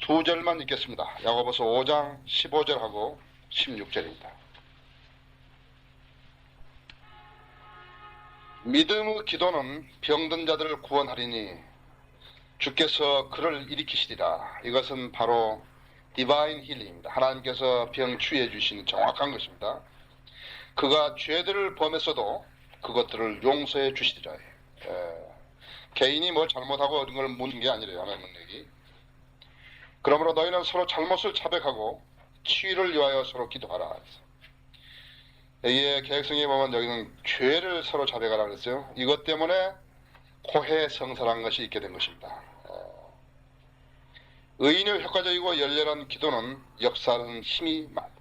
두 절만 읽겠습니다. 야고보서 5장 15절하고 16절입니다. 믿음의 기도는 병든 자들을 구원하리니 주께서 그를 일으키시리라. 이것은 바로 디바인 힐링입니다. 하나님께서 병 치유해 주시는 정확한 것입니다. 그가 죄들을 범했어도 그것들을 용서해 주시리라. 개인이 뭘 잘못하고 이런 걸 묻는 게 아니래요. 하나님 얘기. 그러므로 너희는 서로 잘못을 자백하고 치유를 위하여 서로 기도하라. 여기에 계획성에 보면 여기는 죄를 서로 자백하라 그랬어요. 이것 때문에 고해 성사라는 것이 있게 된 것입니다. 의인의 효과적이고 열렬한 기도는 역사하는 힘이 많아요.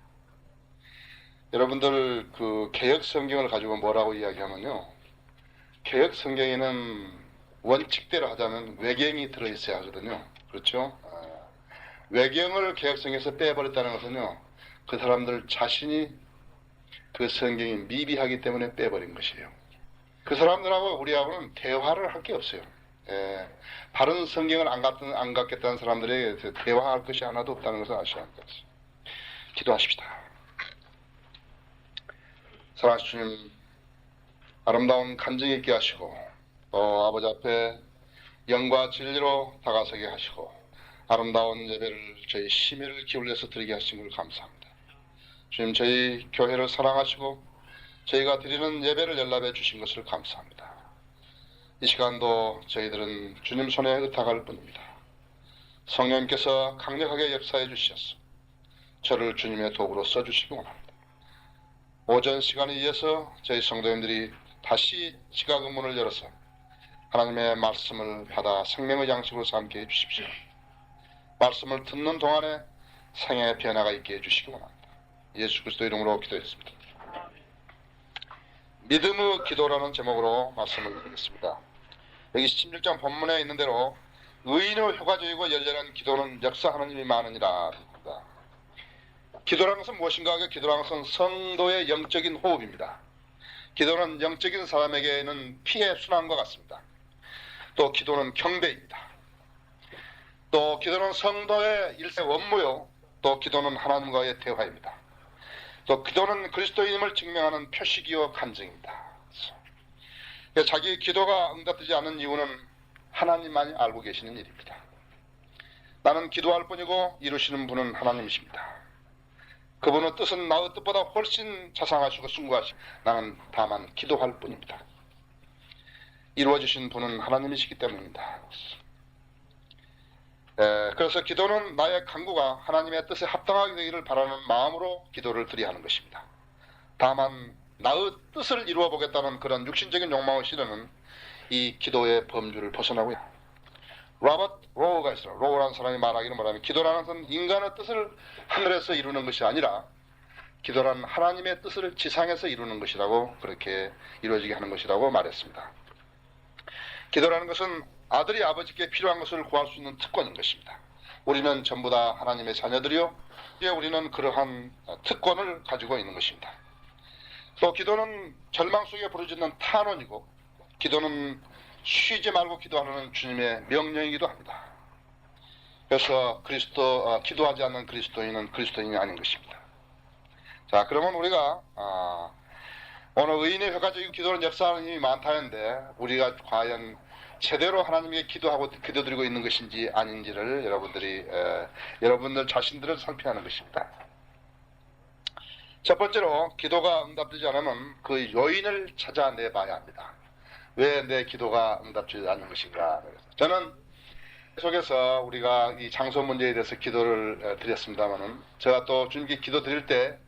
여러분들 그 개역 성경을 가지고 뭐라고 이야기하면요, 개역 성경에는 원칙대로 하자면 외경이 들어있어야 하거든요. 그렇죠? 외경을 개역성에서 빼버렸다는 것은요, 그 사람들 자신이 그 성경이 미비하기 때문에 빼버린 것이에요. 그 사람들하고 우리하고는 대화를 할 게 없어요. 바른 성경을 안 갖겠다는 사람들에게 대화할 것이 하나도 없다는 것을 아셔야 할 것이죠. 기도하십시다. 사랑하는 주님, 아름다운 간증 있게 하시고 아버지 앞에 영과 진리로 다가서게 하시고 아름다운 예배를 저희 심혈을 기울여서 드리게 하신 걸 감사합니다. 주님, 저희 교회를 사랑하시고 저희가 드리는 예배를 연락해 주신 것을 감사합니다. 이 시간도 저희들은 주님 손에 의탁할 뿐입니다. 성령님께서 강력하게 역사해 주셔서 저를 주님의 도구로 써주시기 원합니다. 오전 시간에 이어서 저희 성도님들이 다시 지각의 문을 열어서 하나님의 말씀을 받아 생명의 양식으로 삼게 해주십시오. 말씀을 듣는 동안에 생애의 변화가 있게 해주시기 원합니다. 예수 그리스도 이름으로 기도했습니다. 믿음의 기도라는 제목으로 말씀을 드리겠습니다. 여기 16장 본문에 있는 대로 의인의 효과적이고 열렬한 기도는 역사하는 힘이 많으니라. 기도라는 것은 무엇인가? 기도라는 것은 성도의 영적인 호흡입니다. 기도는 영적인 사람에게는 피의 순환과 같습니다. 또 기도는 경배입니다. 또 기도는 성도의 일생 원무요. 또 기도는 하나님과의 대화입니다. 또 기도는 그리스도인임을 증명하는 표식이요 간증입니다. 자기 기도가 응답되지 않는 이유는 하나님만이 알고 계시는 일입니다. 나는 기도할 뿐이고 이루시는 분은 하나님이십니다. 그분의 뜻은 나의 뜻보다 훨씬 자상하시고 숭고하시고 나는 다만 기도할 뿐입니다. 이루어주신 분은 하나님이시기 때문입니다. 그래서 기도는 나의 간구가 하나님의 뜻에 합당하게 되기를 바라는 마음으로 기도를 드려야 하는 것입니다. 다만 나의 뜻을 이루어 보겠다는 그런 육신적인 욕망을 실현은 이 기도의 범주를 벗어나고요. 로버트 로우가 있어요. 로우라는 사람이 말하기를 뭐냐면 기도라는 것은 인간의 뜻을 하늘에서 이루는 것이 아니라 기도라는 하나님의 뜻을 지상에서 이루는 것이라고, 그렇게 이루어지게 하는 것이라고 말했습니다. 기도라는 것은 아들이 아버지께 필요한 것을 구할 수 있는 특권인 것입니다. 우리는 전부 다 하나님의 자녀들이요, 우리는 그러한 특권을 가지고 있는 것입니다. 또 기도는 절망 속에 부르짖는 탄원이고 기도는 쉬지 말고 기도하는 주님의 명령이기도 합니다. 그래서 기도하지 않는 그리스도인은 그리스도인이 아닌 것입니다. 자, 그러면 우리가 오늘 의인의 효과적인 기도는 역사하는 힘이 많다는데 우리가 과연 제대로 하나님께 기도드리고 있는 것인지 아닌지를 여러분들 자신들을 살펴야 하는 것입니다. 첫 번째로 기도가 응답되지 않으면 그 요인을 찾아내봐야 합니다. 왜 내 기도가 응답되지 않는 것인가? 저는 속에서 우리가 이 장소 문제에 대해서 기도를 드렸습니다만은 제가 또 주님께 기도 드릴 때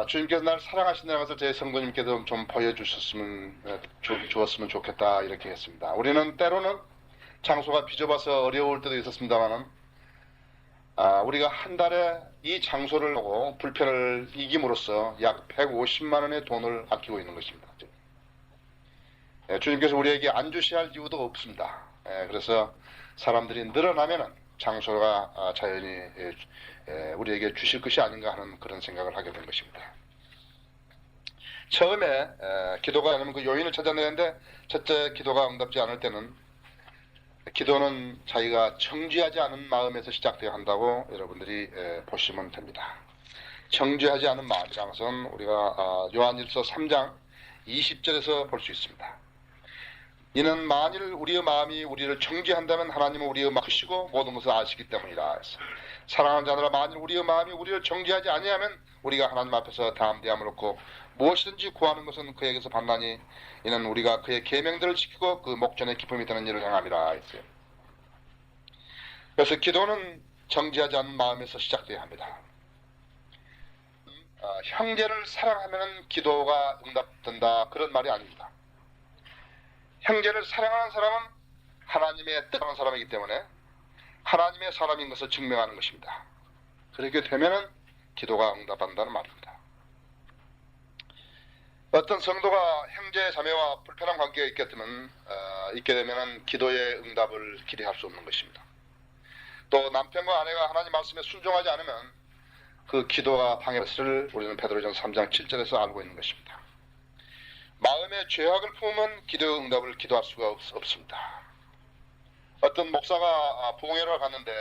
주님께서 나를 사랑하신다는 것을 제 성도님께도 좀 보여주셨으면 좋겠다 이렇게 했습니다. 우리는 때로는 장소가 비좁아서 어려울 때도 있었습니다만은 우리가 한 달에 이 장소를 하고 불편을 이김으로써 약 150만 원의 돈을 아끼고 있는 것입니다. 주님께서 우리에게 안 주셔야 할 이유도 없습니다. 그래서 사람들이 늘어나면은 장소가 자연히 우리에게 주실 것이 아닌가 하는 그런 생각을 하게 된 것입니다. 처음에 기도가 아니면 그 요인을 찾아내는데 첫째, 기도가 응답지 않을 때는 기도는 자기가 정죄하지 않은 마음에서 시작되어야 한다고 여러분들이 보시면 됩니다. 정죄하지 않은 마음이라는 것은 우리가 요한일서 3장 20절에서 볼 수 있습니다. 이는 만일 우리의 마음이 우리를 정죄한다면 하나님은 우리의 마음을 크시고 모든 것을 아시기 때문이라 해서 사랑하는 자들아, 만일 우리의 마음이 우리를 정죄하지 아니하면 우리가 하나님 앞에서 담대함을 얻고 무엇이든지 구하는 것은 그에게서 받나니 이는 우리가 그의 계명들을 지키고 그 목전에 기쁨이 되는 일을 행함이라 했어요. 그래서 기도는 정죄하지 않은 마음에서 시작돼야 합니다. 형제를 사랑하면 기도가 응답된다, 그런 말이 아닙니다. 형제를 사랑하는 사람은 하나님의 뜻하는 사람이기 때문에 하나님의 사람인 것을 증명하는 것입니다. 그렇게 되면은 기도가 응답한다는 말입니다. 어떤 성도가 형제 자매와 불편한 관계가 있게 되면 기도의 응답을 기대할 수 없는 것입니다. 또 남편과 아내가 하나님 말씀에 순종하지 않으면 그 기도가 방해를 우리는 베드로전서 3장 7절에서 알고 있는 것입니다. 마음의 죄악을 품으면 기도의 응답을 기도할 수가 없습니다. 어떤 목사가 부흥회를 갔는데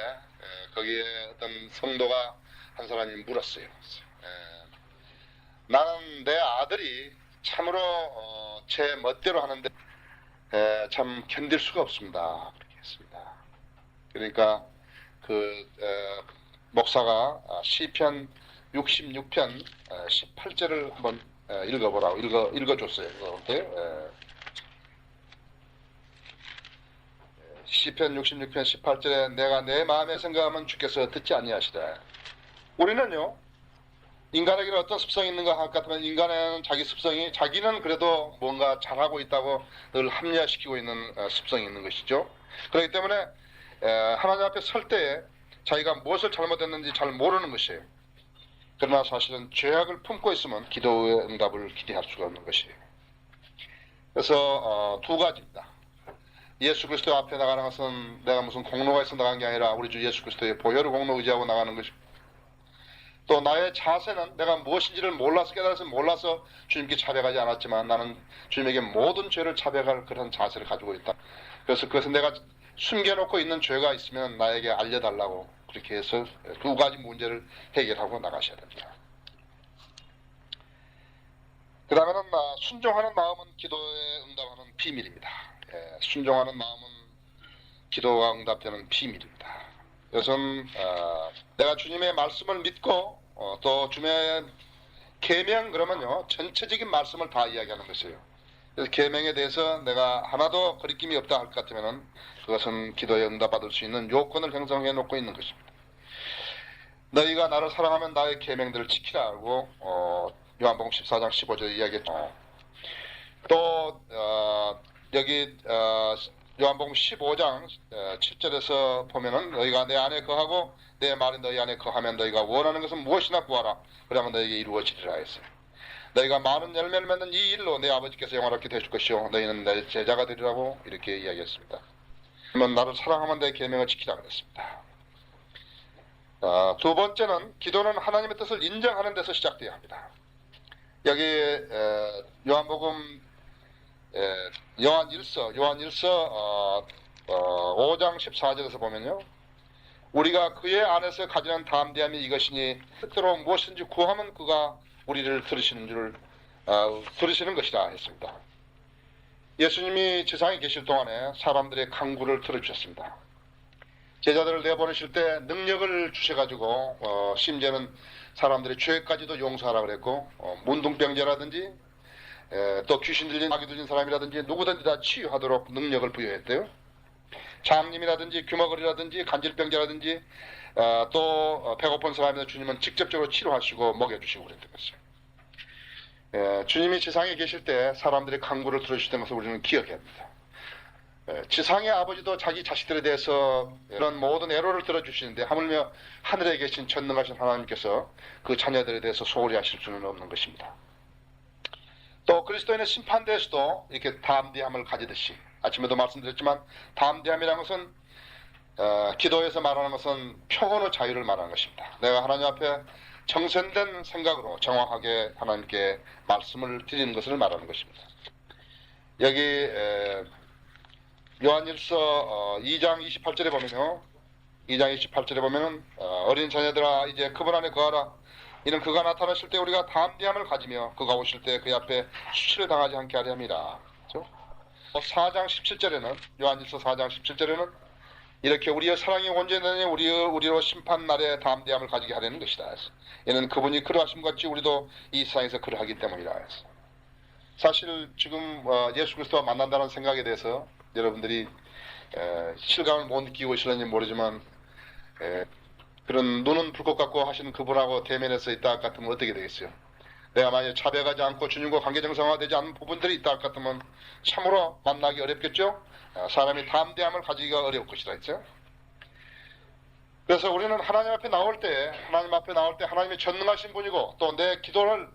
거기에 어떤 성도가 한 사람이 물었어요. 나는 내 아들이 참으로 제 멋대로 하는데 참 견딜 수가 없습니다. 그렇게 했습니다. 그러니까 목사가 시편 66편 18절을 한번 읽어보라고 읽어줬어요. 시편 66편 18절에 내가 내 마음에 생각하면 주께서 듣지 아니하시다. 우리는요, 인간에게 어떤 습성이 있는가 할 것 같으면 인간에는 자기 습성이, 자기는 그래도 뭔가 잘하고 있다고 늘 합리화시키고 있는 습성이 있는 것이죠. 그렇기 때문에 하나님 앞에 설 때에 자기가 무엇을 잘못했는지 잘 모르는 것이에요. 그러나 사실은 죄악을 품고 있으면 기도의 응답을 기대할 수가 없는 것이에요. 그래서 두 가지입니다. 예수 그리스도 앞에 나가는 것은 내가 무슨 공로가 있어 나간 게 아니라 우리 주 예수 그리스도의 보혈을 공로 의지하고 나가는 것입니다. 또 나의 자세는 내가 무엇인지를 몰라서 주님께 자백하지 않았지만 나는 주님에게 모든 죄를 자백할 그런 자세를 가지고 있다. 그래서 그것은 내가 숨겨놓고 있는 죄가 있으면 나에게 알려달라고, 그렇게 해서 두 가지 문제를 해결하고 나가셔야 됩니다. 그 다음에는 순종하는 마음은 기도에 응답하는 비밀입니다. 순종하는 마음은 기도가 응답되는 비밀입니다. 이것은 내가 주님의 말씀을 믿고 또 주님의 계명, 그러면요 전체적인 말씀을 다 이야기하는 것이에요. 그래서 계명에 대해서 내가 하나도 거리낌이 없다 할 것 같으면 그것은 기도에 응답받을 수 있는 요건을 형성해 놓고 있는 것입니다. 너희가 나를 사랑하면 나의 계명들을 지키라고 요한복음 14장 15절에 이야기했죠. 또 여기 요한복음 15장 7절에서 보면은 너희가 내 안에 거하고 내 말이 너희 안에 거하면 너희가 원하는 것은 무엇이나 구하라. 그러면 너희에게 이루어지리라 했어요. 너희가 많은 열매를 맺는 이 일로 내 아버지께서 영원하게 되실 것이요 너희는 내 제자가 되리라고 이렇게 이야기했습니다. 그러면 나를 사랑하면 내 계명을 지키라 그랬습니다. 두 번째는 기도는 하나님의 뜻을 인정하는 데서 시작되어야 합니다. 여기 요한복음 요한일서 5장 14절에서 보면요, 우리가 그의 안에서 가지는 담대함이 이것이니 뜻대로 무엇인지 구하면 그가 우리를 들으시는 것이라 했습니다. 예수님이 지상에 계실 동안에 사람들의 간구를 들어주셨습니다. 제자들을 내보내실 때 능력을 주셔가지고 심지어는 사람들의 죄까지도 용서하라 그랬고 문둥병자라든지 또 귀신 들린 마귀 들린 사람이라든지 누구든지 다 치유하도록 능력을 부여했대요. 장님이라든지 규모거리라든지 간질병자라든지 또 배고픈 사람이나 주님은 직접적으로 치료하시고 먹여주시고 그랬던 것이죠. 주님이 지상에 계실 때 사람들의 간구를 들어주셨던 것을 우리는 기억해야 합니다. 지상의 아버지도 자기 자식들에 대해서 그런 모든 애로를 들어주시는데 하물며 하늘에 계신 전능하신 하나님께서 그 자녀들에 대해서 소홀히 하실 수는 없는 것입니다. 또 그리스도인의 심판대에서도 이렇게 담대함을 가지듯이, 아침에도 말씀드렸지만 담대함이라는 것은 기도에서 말하는 것은 평온의 자유를 말하는 것입니다. 내가 하나님 앞에 정선된 생각으로 정확하게 하나님께 말씀을 드리는 것을 말하는 것입니다. 여기 요한일서 2장 28절에 보면요. 2장 28절에 보면은 어린 자녀들아 이제 그분 안에 거하라. 이는 그가 나타나실 때 우리가 담대함을 가지며 그가 오실 때 그 앞에 수치를 당하지 않게 하려 함이라. 그렇죠? 4장 17절에는 요한일서 4장 17절에는 이렇게 우리의 사랑이 온전하니 우리로 심판 날에 담대함을 가지게 하려는 것이다. 이는 그분이 그러하심 같이 우리도 이 세상에서 그러하기 때문이라. 사실 지금 예수 그리스도와 만난다는 생각에 대해서 여러분들이 실감을 못 느끼고 있을는지 모르지만 그런 눈은 불꽃 같고 하시는 그분하고 대면해서 있다 같으면 어떻게 되겠어요? 내가 만약에 차별하지 않고 주님과 관계 정상화되지 않는 부분들이 있다 같으면 참으로 만나기 어렵겠죠? 사람이 담대함을 가지기가 어려울 것이라 했죠. 그래서 우리는 하나님 앞에 나올 때 하나님이 전능하신 분이고 또 내 기도를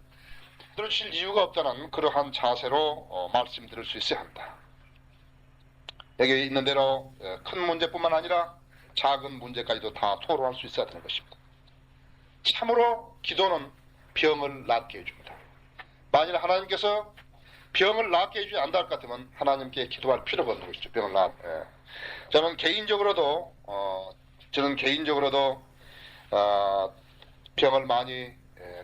들으실 이유가 없다는 그러한 자세로 말씀 들을 수 있어야 한다. 여기 있는 대로 큰 문제뿐만 아니라 작은 문제까지도 다 토로할 수 있어야 되는 것입니다. 참으로 기도는 병을 낫게 해줍니다. 만일 하나님께서 병을 낫게 해주지 않을 것 같으면 하나님께 기도할 필요가 없는 것이죠. 병을 저는 개인적으로도 병을 많이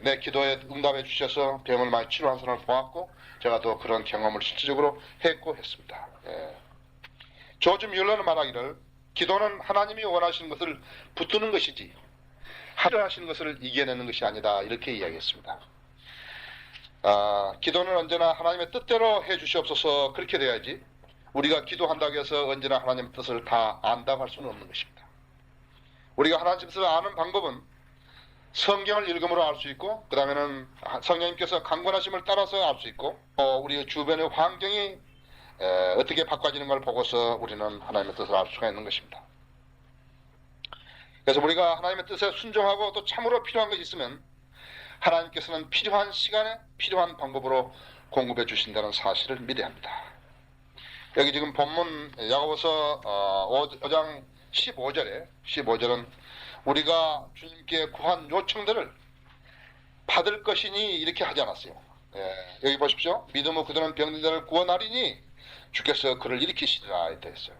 내 기도에 응답해 주셔서 병을 많이 치료한 사람을 보았고 제가 또 그런 경험을 실질적으로 했습니다. 조지 뮬러는 말하기를 기도는 하나님이 원하시는 것을 붙드는 것이지 하려하시는 것을 이겨내는 것이 아니다 이렇게 이야기했습니다. 기도는 언제나 하나님의 뜻대로 해주시옵소서 그렇게 돼야지 우리가 기도한다고 해서 언제나 하나님의 뜻을 다 안다고 할 수는 없는 것입니다. 우리가 하나님의 뜻을 아는 방법은 성경을 읽음으로 알 수 있고 그 다음에는 성령님께서 강권하심을 따라서 알 수 있고 우리 주변의 환경이 어떻게 바꿔지는 걸 보고서 우리는 하나님의 뜻을 알 수가 있는 것입니다. 그래서 우리가 하나님의 뜻에 순종하고 또 참으로 필요한 것이 있으면 하나님께서는 필요한 시간에 필요한 방법으로 공급해 주신다는 사실을 믿어야 합니다. 여기 지금 본문 야고보서 5장 15절은 우리가 주님께 구한 요청들을 받을 것이니 이렇게 하지 않았어요. 여기 보십시오. 믿음으로 그들은 병든 자를 구원하리니 주께서 그를 일으키시리라 이렇게 했어요.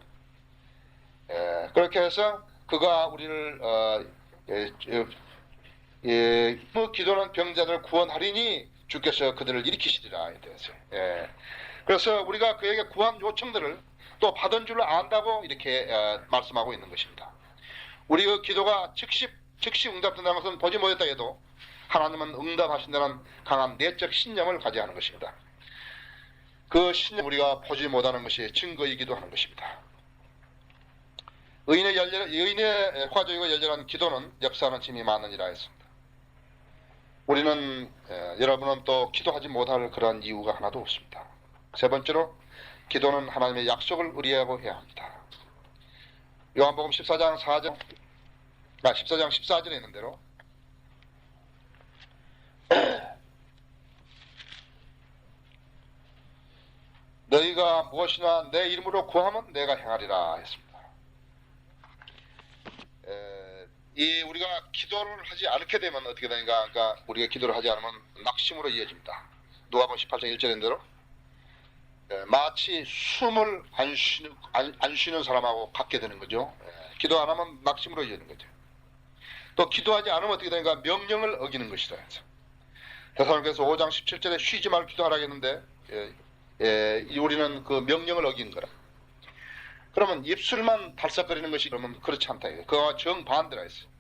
그렇게 해서 그가 우리를 기도는 병자들을 구원하리니 주께서 그들을 일으키시리라 이렇게 했어요. 그래서 우리가 그에게 구한 요청들을 또 받은 줄을 안다고 이렇게 말씀하고 있는 것입니다. 우리의 기도가 즉시 응답된다는 것은 보지 못했다 해도 하나님은 응답하신다는 강한 내적 신념을 가져야 하는 것입니다. 그 신념 우리가 보지 못하는 것이 증거이기도 하는 것입니다. 의인의 화조이고 열렬한 기도는 역사하는 힘이 많으니라 했습니다. 우리는 여러분은 또 기도하지 못할 그런 이유가 하나도 없습니다. 세 번째로 기도는 하나님의 약속을 의뢰하고 해야 합니다. 요한복음 14장 14절에 있는 대로 너희가 무엇이나 내 이름으로 구하면 내가 행하리라 했습니다. 우리가 기도를 하지 않게 되면 어떻게 되는가? 그러니까 우리가 기도를 하지 않으면 낙심으로 이어집니다. 누가복음 18장 1절인 대로 마치 숨을 안 쉬는 사람하고 같게 되는 거죠. 기도 안 하면 낙심으로 이어지는 거죠. 또 기도하지 않으면 어떻게 되는가? 명령을 어기는 것이다. 데살로니가서 5장 17절에 쉬지 말고 기도하라고 했는데 우리는 그 명령을 어기는 거라. 그러면 입술만 달싹거리는 것이 그러면 그렇지 않다. 그와 정반대라 했어요.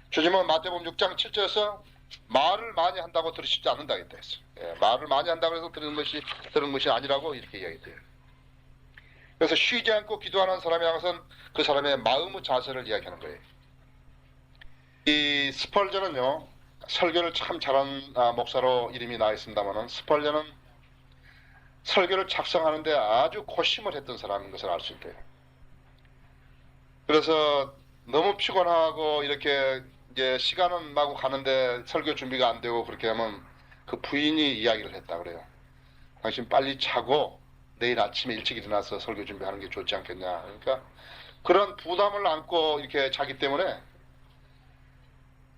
주님은 마태복음 6장 7절에서 말을 많이 한다고 들으시지 않는다 했다 했어요. 말을 많이 한다고 해서 들은 것이 아니라고 이렇게 이야기해요. 그래서 쉬지 않고 기도하는 사람이라는 것은 그 사람의 마음의 자세를 이야기하는 거예요. 이 스펄전은요, 설교를 참 잘하는 목사로 이름이 나 있습니다만은 스펄전은 설교를 작성하는데 아주 고심을 했던 사람인 것을 알 수 있대요. 그래서 너무 피곤하고 이렇게 이제 시간은 나고 가는데 설교 준비가 안 되고 그렇게 하면 그 부인이 이야기를 했다 그래요. 당신 빨리 자고 내일 아침에 일찍 일어나서 설교 준비하는 게 좋지 않겠냐. 그러니까 그런 부담을 안고 이렇게 자기 때문에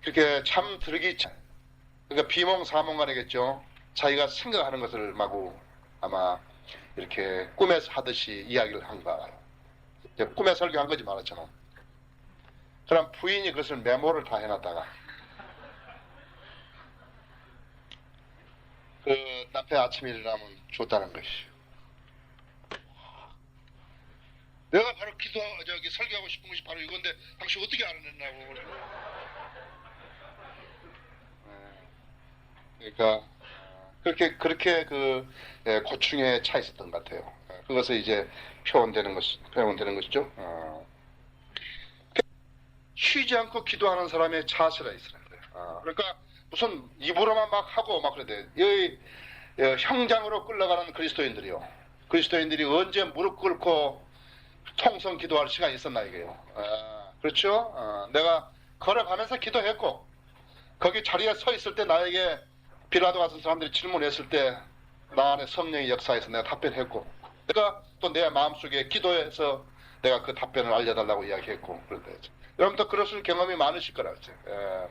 그렇게 참 그러니까 비몽사몽간이겠죠. 자기가 생각하는 것을 마구 아마 이렇게 꿈에서 하듯이 이야기를 한 거야. 꿈에 설교한 거지 말았잖아. 그럼 부인이 그것을 메모를 다 해놨다가 그 남편 아침에 일어나면 줬다는 것이죠. 내가 바로 설교하고 싶은 것이 바로 이건데 당신 어떻게 알아냈냐고. 그러니까 그렇게 고충에 차 있었던 것 같아요. 그것을 이제 표현되는 것이죠. 쉬지 않고 기도하는 사람의 자세가 있어야 돼요. 그러니까 무슨 입으로만 막 하고 막 그래야 돼요. 이 형장으로 끌려가는 그리스도인들이 언제 무릎 꿇고 통성 기도할 시간이 있었나 이게요. 그렇죠? 내가 걸어가면서 기도했고 거기 자리에 서 있을 때 나에게 빌라도 같은 사람들이 질문했을 때 나 안에 성령의 역사에서 내가 답변했고 내가 또 내 마음속에 기도해서 내가 그 답변을 알려달라고 이야기했고 그런데 여러분도 그러실 경험이 많으실 거라고 했어요.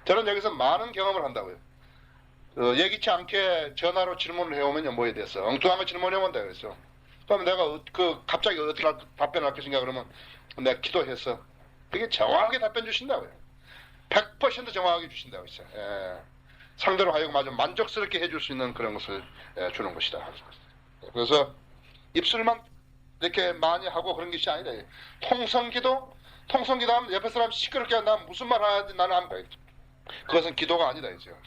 저는 여기서 많은 경험을 한다고요. 예기치 않게 전화로 질문을 해오면요 뭐에 대해서 엉뚱한 거 질문해온다 그랬어. 그럼 내가 갑자기 어떻게 답변을 할 것인가 그러면 내가 기도해서 그게 정확하게 답변 주신다고요. 100% 정확하게 주신다고 했어요. 상대로 하여금 아주 만족스럽게 해줄 수 있는 그런 것을 주는 것이다. 그래서 입술만 이렇게 많이 하고 그런 것이 아니다. 통성기도 하면 옆에 사람 시끄럽게 한다. 무슨 말 하는지 나는 안 봐요. 그것은 기도가 아니다. 이죠.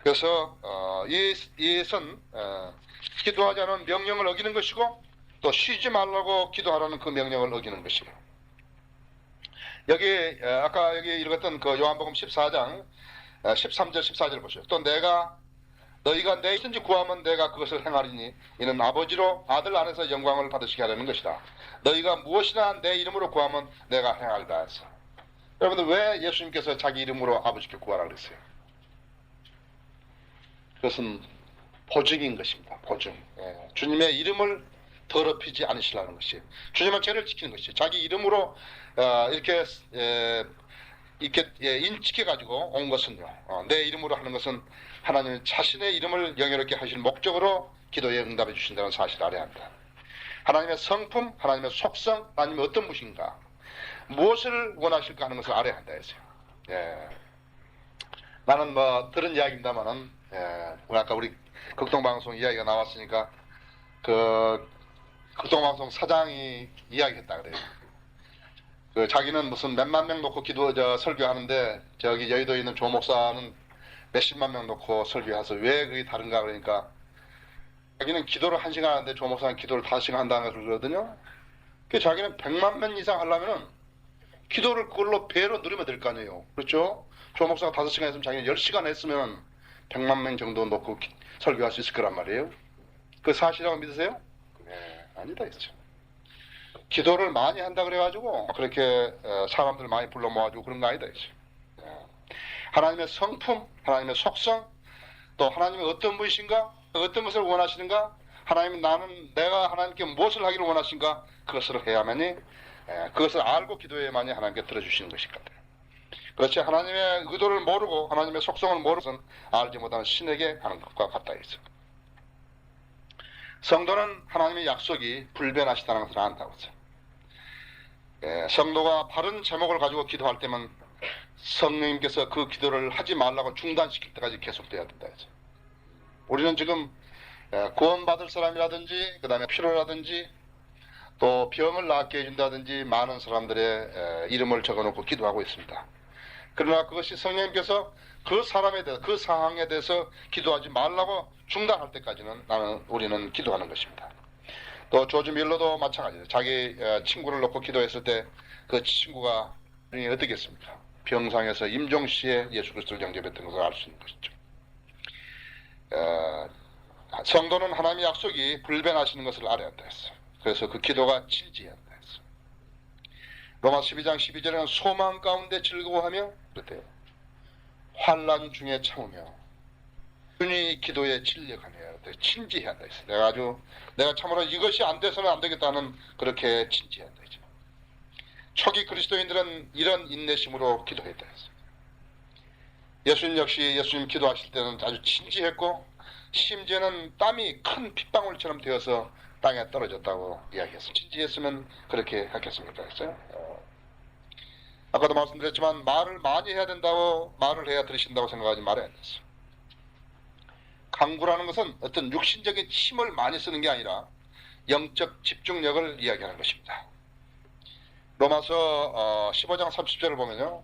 그래서 이것은 기도하지 않은 명령을 어기는 것이고 또 쉬지 말라고 기도하라는 그 명령을 어기는 것이고 여기 아까 여기 읽었던 그 요한복음 14장 13절 14절 보시죠. 또 너희가 내 있든지 구하면 내가 그것을 행하리니 이는 아버지로 아들 안에서 영광을 받으시게 하려는 것이다. 너희가 무엇이나 내 이름으로 구하면 내가 행하리다 했어. 여러분들 왜 예수님께서 자기 이름으로 아버지께 구하라 그랬어요? 그것은 보증인 것입니다. 보증. 주님의 이름을 더럽히지 않으시라는 것이에요. 주님은 죄를 지키는 것이에요. 자기 이름으로 이렇게 인식해 가지고 온 것은요. 내 이름으로 하는 것은 하나님 자신의 이름을 영예롭게 하실 목적으로 기도에 응답해 주신다는 사실을 알아야 합니다. 하나님의 성품, 하나님의 속성, 하나님의 어떤 분인가, 무엇을 원하실까 하는 것을 알아야 한다 했어요. 나는 뭐 들은 이야기입니다만은 아까 우리 극동방송 이야기가 나왔으니까 그 극동방송 사장이 이야기했다 그래요. 자기는 무슨 몇만 명 놓고 설교하는데 저기 여의도에 있는 조 목사는 몇십만 명 놓고 설교해서 왜 그게 다른가 그러니까 자기는 기도를 1시간 하는데 조 목사는 기도를 5시간 한다는 걸 그러거든요. 그러니까 자기는 100만 명 이상 하려면은 기도를 그걸로 배로 누리면 될 거 아니에요. 그렇죠? 조 목사가 5시간 했으면 자기는 10시간 했으면 100만 명 정도 놓고 설교할 수 있을 거란 말이에요. 그 사실이라고 믿으세요? 네, 아니다 했죠. 기도를 많이 한다 그래가지고 그렇게 사람들 많이 불러 모아주고 그런 거 아니다 했죠. 하나님의 성품, 하나님의 속성, 또 하나님의 어떤 분이신가, 어떤 것을 원하시는가, 내가 하나님께 무엇을 하기를 원하신가, 그것을 해야만이 그것을 알고 기도해야만이 하나님께 들어주시는 것일 것 같아요. 그렇지 하나님의 의도를 모르고 하나님의 속성을 모르는 것은 알지 못하는 신에게 하는 것과 같다 했어요. 성도는 하나님의 약속이 불변하시다는 것을 안다고 했어요. 성도가 바른 제목을 가지고 기도할 때면 성령님께서 그 기도를 하지 말라고 중단시킬 때까지 계속돼야 된다 했어요. 우리는 지금 구원받을 사람이라든지 그 다음에 필요라든지 또 병을 낫게 해준다든지 많은 사람들의 이름을 적어놓고 기도하고 있습니다. 그러나 그것이 성령님께서 그 사람에 대해서 그 상황에 대해서 기도하지 말라고 중단할 때까지는 우리는 기도하는 것입니다. 또 조지 밀러도 마찬가지예요. 자기 친구를 놓고 기도했을 때 그 친구가 어떻게 했습니까? 병상에서 임종시에 예수 그리스도를 영접했던 것을 알 수 있는 것이죠. 성도는 하나님의 약속이 불변하시는 것을 알아야 한다 했어요. 그래서 그 기도가 진지해야 한다 했어요. 로마 12장 12절에는 소망 가운데 즐거워하며 그랬대요. 환난 중에 참으며 순히 기도에 진력하며 진지해야 한다 했어요. 내가 참으로 이것이 안 돼서는 안 되겠다는 그렇게 진지해야 한다 했죠. 초기 그리스도인들은 이런 인내심으로 기도했다 했어요. 예수님 역시 예수님 기도하실 때는 아주 진지했고 심지어는 땀이 큰 핏방울처럼 되어서 땅에 떨어졌다고 이야기했습니다. 진지했으면 그렇게 했겠습니까? 했어요. 아까도 말씀드렸지만 말을 많이 해야 된다고 말을 해야 들으신다고 생각하지 말아야 됐어요. 강구라는 것은 어떤 육신적인 힘을 많이 쓰는 게 아니라 영적 집중력을 이야기하는 것입니다. 로마서 15장 30절을 보면요.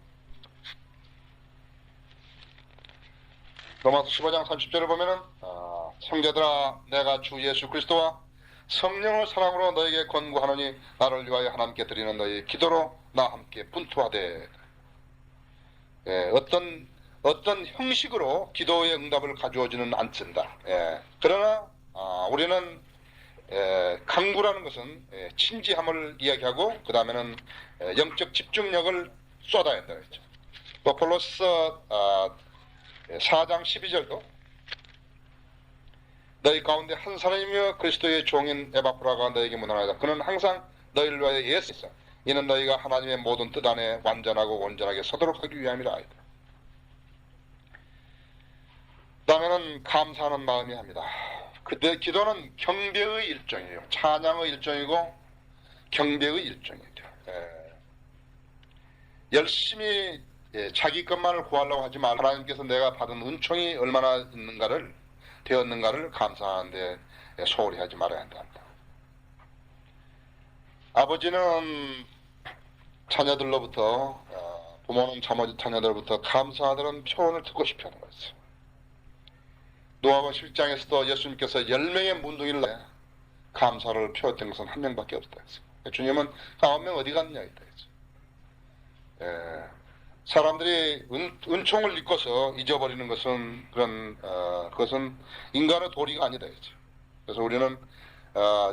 로마서 15장 30절을 보면은 형제들아 내가 주 예수 그리스도와 성령을 사랑으로 너에게 권고하노니 나를 위하여 하나님께 드리는 너희 기도로 나 함께 분투하되. 어떤 형식으로 기도의 응답을 가져오지는 않습니다. 그러나 우리는 강구라는 것은 친지함을 이야기하고 그 다음에는 영적 집중력을 쏟아야 한다 했죠. 또 골로새 4장 12절도 너희 가운데 한 사람이며 그리스도의 종인 에바프라가 너에게 문안하다. 그는 항상 너희를 위하여 애쓰사. 이는 너희가 하나님의 모든 뜻 안에 완전하고 온전하게 서도록 하기 위함이라. 그 다음에는 감사하는 마음이 합니다. 그때 기도는 경배의 일종이에요. 찬양의 일종이고 경배의 일종이죠. 열심히 자기 것만을 구하려고 하지 말고 하나님께서 내가 받은 은총이 얼마나 되었는가를 감사하는데 소홀히 하지 말아야 한다. 아버지는 자녀들로부터 부모는 자녀들로부터 감사하다는 표현을 듣고 싶어 하는 거였어요. 노아가 실장에서도 예수님께서 10명의 문둥이를 내 감사를 표했던 것은 한 명밖에 없다 했어요. 주님은 9명 어디 갔냐 했다 했어요. 사람들이 은총을 잊고서 잊어버리는 것은 그것은 인간의 도리가 아니다 했죠. 그래서 우리는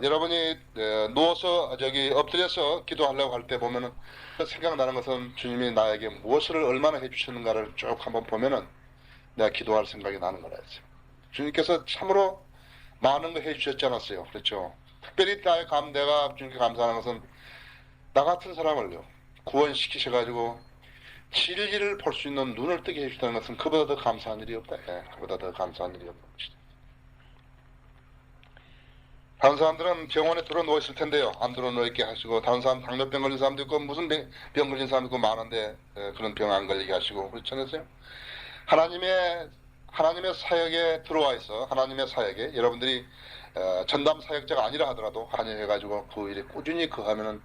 여러분이 누워서 엎드려서 기도하려고 할 때 보면은 생각나는 것은 주님이 나에게 무엇을 얼마나 해주셨는가를 쭉 한번 보면은 내가 기도할 생각이 나는 거라 했어요. 주님께서 참으로 많은 거 해주셨지 않았어요. 그렇죠. 특별히 내가 주님께 감사하는 것은 나 같은 사람을요 구원시키셔가지고 진리를 볼 수 있는 눈을 뜨게 해주셨다는 것은 그보다 더 감사한 일이 없다. 그보다 더 감사한 일이 없는 것이다. 다른 사람들은 병원에 들어 누워 있을 텐데요. 안 들어 누워 있게 하시고, 다른 사람 당뇨병 걸린 사람도 있고 무슨 병 걸린 사람도 있고 많은데 그런 병 안 걸리게 하시고 그렇지 않으세요? 하나님의 사역에 들어와 있어. 하나님의 사역에 여러분들이 전담 사역자가 아니라 하더라도 하나님 해가지고 그 일에 꾸준히 거하면은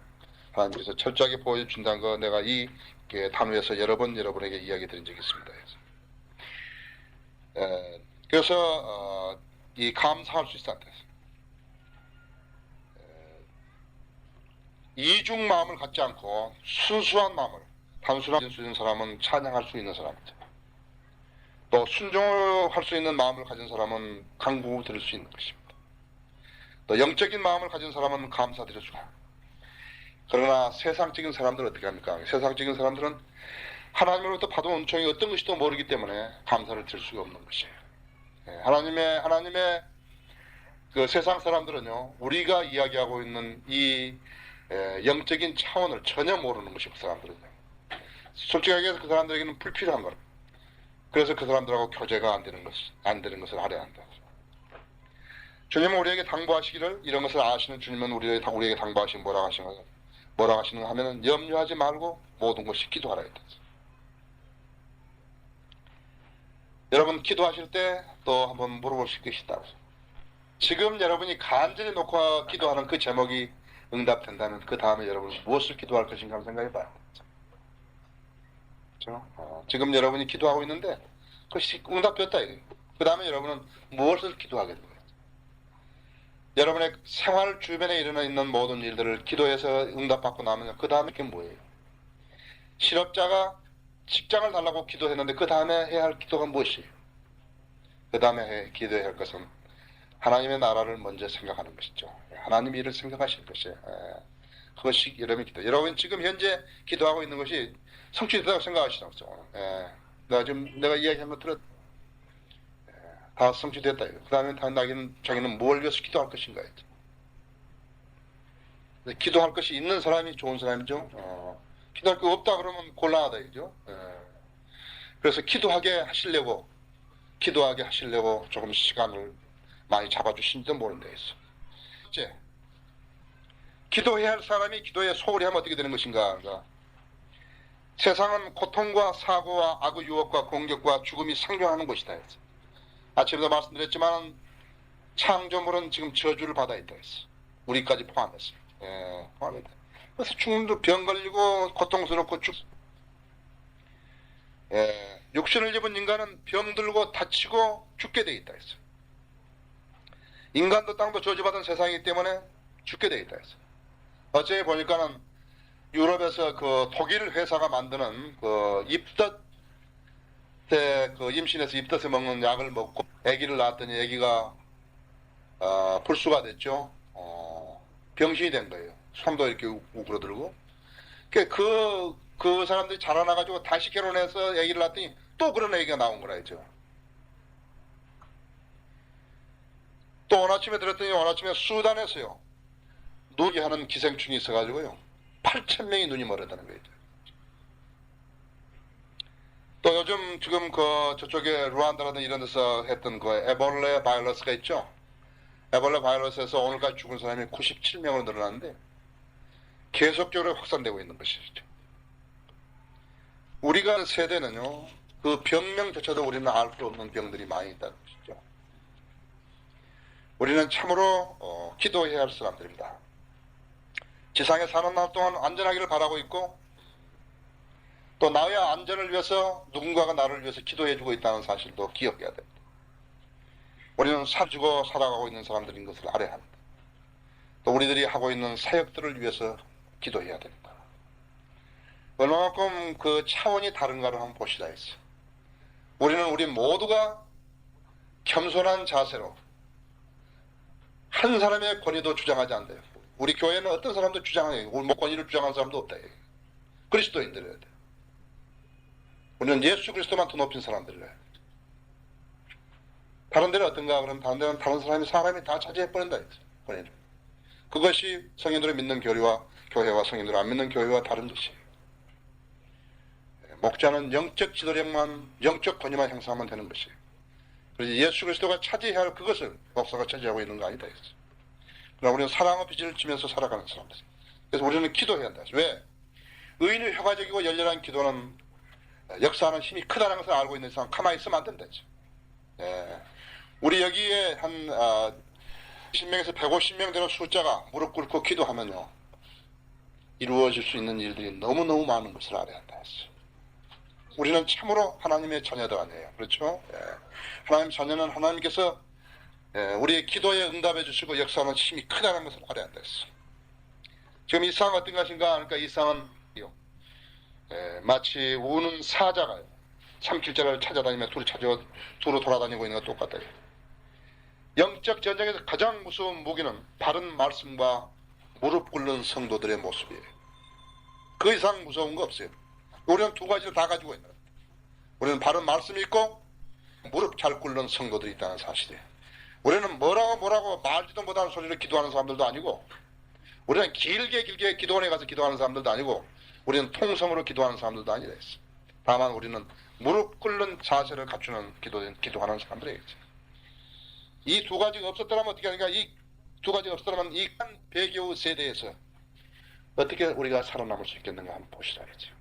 하나님께서 철저하게 보여준다는 거 내가 이 단위에서 여러 번 여러분에게 이야기 드린 적이 있습니다. 그래서 이 감사할 수 있었다. 이중 마음을 갖지 않고 순수한 마음을, 단순한 수 있는 사람은 찬양할 수 있는 사람이죠. 또 순종을 할 수 있는 마음을 가진 사람은 간구를 드릴 수 있는 것입니다. 또 영적인 마음을 가진 사람은 감사드려주고. 그러나 세상적인 사람들은 어떻게 합니까? 세상적인 사람들은 하나님으로부터 받은 은총이 어떤 것인지도 모르기 때문에 감사를 드릴 수가 없는 것이에요. 하나님의 그 세상 사람들은요, 우리가 이야기하고 있는 이 영적인 차원을 전혀 모르는 것이 그 사람들은요. 솔직하게 얘기해서 그 사람들에게는 불필요한 거예요. 그래서 그 사람들하고 교제가 안 되는 것을 알아야 한다. 주님은 우리에게 당부하시기를, 이런 것을 아시는 주님은 우리에게 당부하시기 뭐라고 하시는가 하면은 염려하지 말고 모든 것이 기도하라 했다. 여러분 기도하실 때 또 한번 물어보실 것이 있다고. 지금 여러분이 간절히 놓고 기도하는 그 제목이 응답된다면 그 다음에 여러분은 무엇을 기도할 것인가 한번 생각해 봐요. 그렇죠? 지금 여러분이 기도하고 있는데 그것이 응답됐다 이거예요. 그 다음에 여러분은 무엇을 기도하게 된 거예요. 여러분의 생활 주변에 일어나 있는 모든 일들을 기도해서 응답받고 나면 그 다음에 그게 뭐예요? 실업자가 직장을 달라고 기도했는데 그 다음에 해야 할 기도가 무엇이에요? 그 다음에 기도해야 할 것은 하나님의 나라를 먼저 생각하는 것이죠. 하나님 일을 생각하시는 것이에요. 그것이 여러분의 기도. 여러분 지금 현재 기도하고 있는 것이 성취됐다고 생각하시는 거죠. 내가 이야기한 것 다 성취됐다. 그 다음에 자기는 뭘 위해서 기도할 것인가 했죠. 기도할 것이 있는 사람이 좋은 사람이죠. 기도할 게 없다 그러면 곤란하다 이죠. 그래서 기도하게 하시려고 기도하게 하시려고 조금 시간을 많이 잡아주신지도 모르는 데 있어. 이제 기도해야 할 사람이 기도에 소홀히 하면 어떻게 되는 것인가? 세상은 고통과 사고와 악의 유혹과 공격과 죽음이 상존하는 곳이다 했어. 아침에도 말씀드렸지만 창조물은 지금 저주를 받아 있다 했어. 우리까지 포함해서. 포함이다. 그래서 죽음도 병 걸리고 고통스럽고 육신을 입은 인간은 병들고 다치고 죽게 돼 있다 했어. 인간도 땅도 저주받은 세상이기 때문에 죽게 돼 있다 했어. 어제 보니까는 유럽에서 그 독일 회사가 만드는 그 입덧 때 그 임신해서 입덧에 먹는 약을 먹고 아기를 낳았더니 아기가 불수가 됐죠. 병신이 된 거예요. 손도 이렇게 우그러들고. 그 사람들이 자라나가지고 다시 결혼해서 아기를 낳았더니 또 그런 아기가 나온 거라죠. 또 오늘 아침에 들었더니 오늘 아침에 수단에서요. 눈이 하는 기생충이 있어가지고요. 8,000명이 눈이 멀었다는 거예요. 또 요즘 지금 저쪽에 루안다라든 이런 데서 했던 에볼레 바이러스가 있죠. 에볼레 바이러스에서 오늘까지 죽은 사람이 97명으로 늘어났는데 계속적으로 확산되고 있는 것이죠. 우리가 세대는요, 그 병명조차도 우리는 알 수 없는 병들이 많이 있다는 것이죠. 우리는 참으로 기도해야 할 사람들입니다. 지상에 사는 날 동안 안전하기를 바라고 있고 또 나의 안전을 위해서 누군가가 나를 위해서 기도해주고 있다는 사실도 기억해야 됩니다. 우리는 살주고 살아가고 있는 사람들인 것을 알아야 합니다. 또 우리들이 하고 있는 사역들을 위해서 기도해야 됩니다. 얼마만큼 그 차원이 다른가를 한번 보시다 했어. 우리 모두가 겸손한 자세로 한 사람의 권위도 주장하지 않대요. 우리 교회는 어떤 사람도 주장해요. 우리 권위를 주장하는 사람도 없다. 그리스도인들이어야 돼. 우리는 예수 그리스도만 더 높인 사람들이래. 다른 데는 어떤가? 그럼 다른 데는 다른 사람이 다 차지해버린다. 권위를. 그것이 성인들을 믿는 교회와 성인들을 안 믿는 교회와 다른 것이에요. 목자는 영적 지도력만, 영적 권위만 행사하면 되는 것이에요. 그래서 예수 그리스도가 차지해야 할 그것을 목사가 차지하고 있는 거 아니다. 그러나 우리는 사랑의 빚을 지면서 살아가는 사람들. 그래서 우리는 기도해야 한다. 왜? 의인의 효과적이고 열렬한 기도는 역사하는 힘이 크다는 것을 알고 있는 이상 가만히 있으면 안 된다죠. 우리 여기에 한 10명에서 150명 되는 숫자가 무릎 꿇고 기도하면요. 이루어질 수 있는 일들이 너무너무 많은 것을 알아야 한다 했어요. 우리는 참으로 하나님의 자녀들 아니에요. 그렇죠? 하나님 자녀는 하나님께서 우리의 기도에 응답해 주시고 역사하는 힘이 크다는 것을 알아야 한다 했어요. 지금 이 상황 어떤 것인가? 그러니까 이 상황은 마치 우는 사자가요. 삼킬자를 찾아다니며 두루 돌아다니고 있는 것 똑같아요. 영적 전쟁에서 가장 무서운 무기는 바른 말씀과 무릎 꿇는 성도들의 모습이에요. 그 이상 무서운 거 없어요. 우리는 두 가지를 다 가지고 있는 거예요. 우리는 바른 말씀이 있고 무릎 잘 꿇는 성도들이 있다는 사실이에요. 우리는 뭐라고 말지도 못하는 소리를 기도하는 사람들도 아니고 우리는 길게 기도원에 가서 기도하는 사람들도 아니고 우리는 통성으로 기도하는 사람들도 아니라 했어. 다만 우리는 무릎 꿇는 자세를 갖추는 기도하는 사람들이겠죠. 이 두 가지가 없었더라면 어떻게 하니까 이 두 가지가 없었더라면 이 한 배교 세대에서 어떻게 우리가 살아남을 수 있겠는가 한번 보시라겠죠.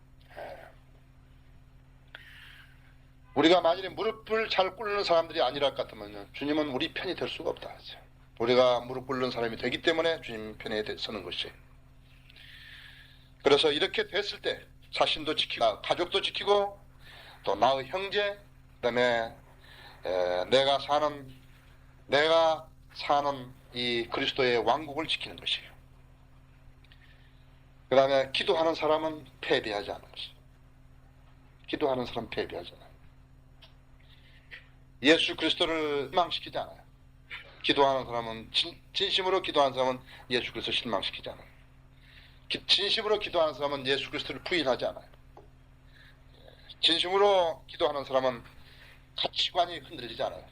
우리가 만일에 무릎을 잘 꿇는 사람들이 아니랄 것 같으면 주님은 우리 편이 될 수가 없다 하죠. 우리가 무릎 꿇는 사람이 되기 때문에 주님 편에 서는 것이에요. 그래서 이렇게 됐을 때 자신도 지키고 가족도 지키고 또 나의 형제 그다음에 내가 사는 이 그리스도의 왕국을 지키는 것이에요. 그 다음에 기도하는 사람은 패배하지 않는 것이에요. 기도하는 사람은 패배하지 않아요. 예수 그리스도를 실망시키지 않아요. 기도하는 사람은 진심으로 기도하는 사람은 예수 그리스도를 실망시키지 않아요. 진심으로 기도하는 사람은 예수 그리스도를 부인하지 않아요. 진심으로 기도하는 사람은 가치관이 흔들리지 않아요.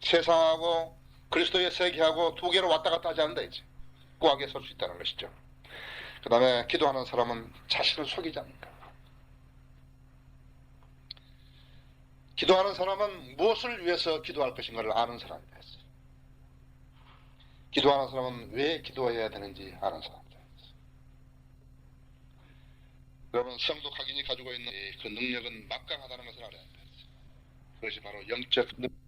세상하고 그리스도의 세계하고 두 개로 왔다 갔다 하지 않는다 이제 꾸하게 설 수 있다는 것이죠. 그 다음에 기도하는 사람은 자신을 속이지 않는다. 기도하는 사람은 무엇을 위해서 기도할 것인가를 아는 사람이다 했어요. 기도하는 사람은 왜 기도해야 되는지 아는 사람이다 했어요. 여러분, 성도 각인이 가지고 있는 그 능력은 막강하다는 것을 알아야 합니다. 그것이 바로 영적 능력.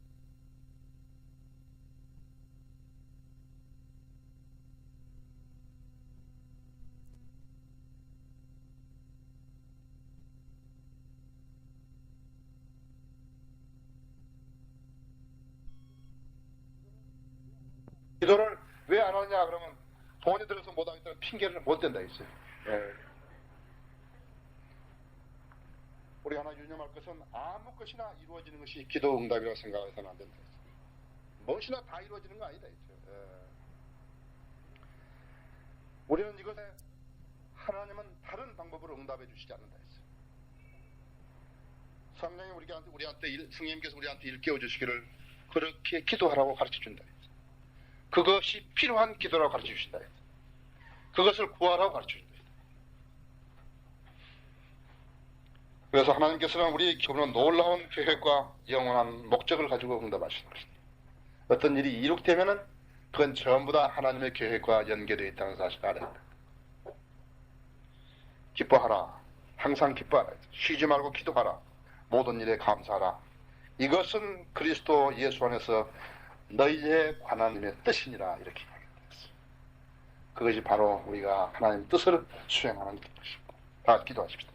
기도를 왜 안 하느냐 그러면 돈이 들어서 못하겠다는 핑계를 못 댄다 했어요. 예. 우리 하나 유념할 것은 아무 것이나 이루어지는 것이 기도 응답이라고 생각해서는 안 된다 했어요. 무엇이나 다 이루어지는 거 아니다 했죠. 예. 우리는 이것에 하나님은 다른 방법으로 응답해 주시지 않는다 했어요. 성령이 성령님께서 우리한테 일깨워 주시기를 그렇게 기도하라고 가르쳐 준다 했어요. 그것이 필요한 기도라고 가르쳐 주신다 했어요. 그것을 구하라고 가르쳐 준다. 그래서 하나님께서는 우리 기도는 놀라운 계획과 영원한 목적을 가지고 응답하시는 것입니다. 어떤 일이 이룩되면은 그건 전부 다 하나님의 계획과 연계되어 있다는 사실을 알아야 합니다. 기뻐하라. 항상 기뻐하라. 쉬지 말고 기도하라. 모든 일에 감사하라. 이것은 그리스도 예수 안에서 너희의 하나님의 뜻이니라 이렇게 이야기했어요. 그것이 바로 우리가 하나님의 뜻을 수행하는 것입니다. 다 기도하십시다.